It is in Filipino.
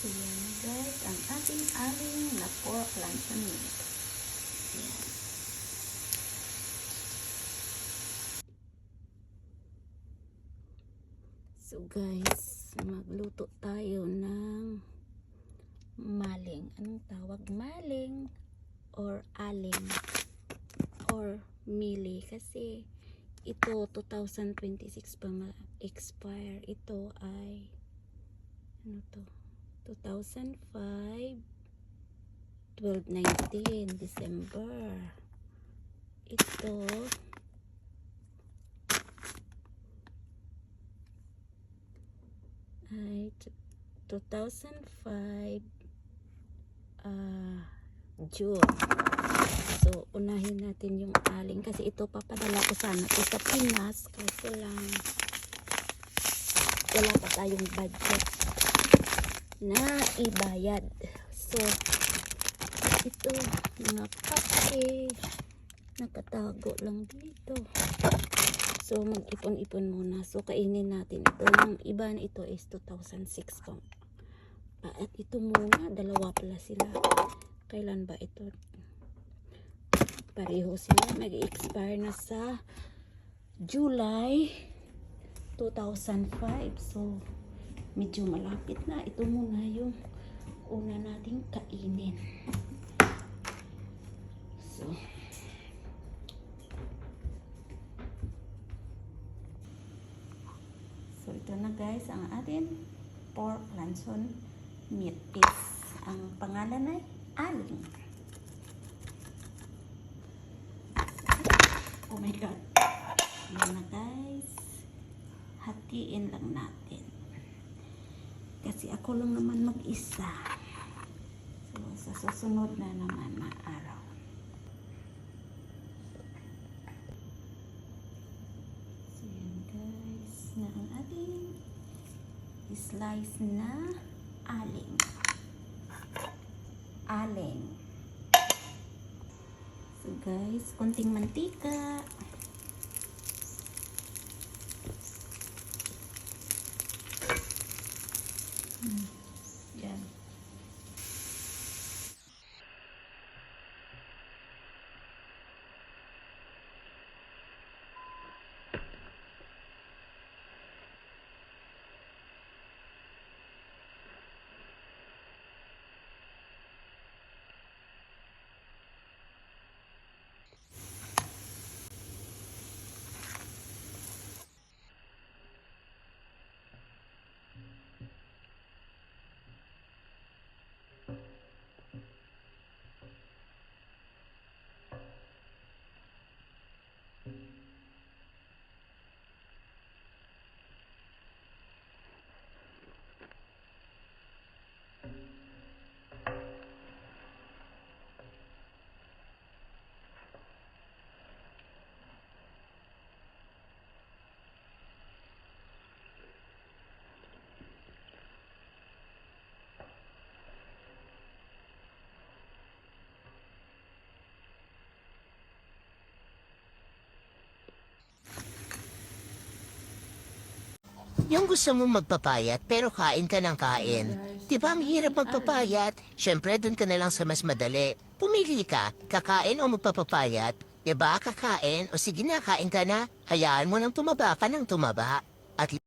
So yan guys, ang ating aling na pork luncheon meat. Yan. So guys, magluto tayo ng maling. Anong tawag? Maling or aling or mili, kasi ito 2026 pa ma-expire. Ito ay ano to? 2005 12/19 December. Ito ay 2005 June. So unahin natin yung aling kasi ito papadala ko sana ito sa Pinas, kaso lang wala pa tayong budget na ibayad. So ito mga kape nakatago lang dito. So mag-ipon-ipon muna. So kainin natin ito. Yung iba na ito is 2006 pa. At ito muna, dalawa pala sila. Kailan ba ito? Pareho sila. Mag-expire na sa July 2005. So medyo malapit na. Ito muna yung una nating kainin. So ito na guys ang ating pork luncheon meat piece. Ang pangalan ay aling. Oh my god. Yan na guys. Hatiin lang natin. Kasi ako lang naman mag-isa. So sa susunod na naman na araw. So yan guys. Na ang ating slice na aling. Aling. So guys, konting mantika. Yan. Yung gusto mong magpapayat pero kain ka ng kain. Di ba ang hirap magpapayat? Syempre dun ka na lang sa mas madali. Pumili ka, kakain o magpapapayat. Di ba kakain o sige na kain ka na. Hayaan mo nang tumaba ka ng tumaba. At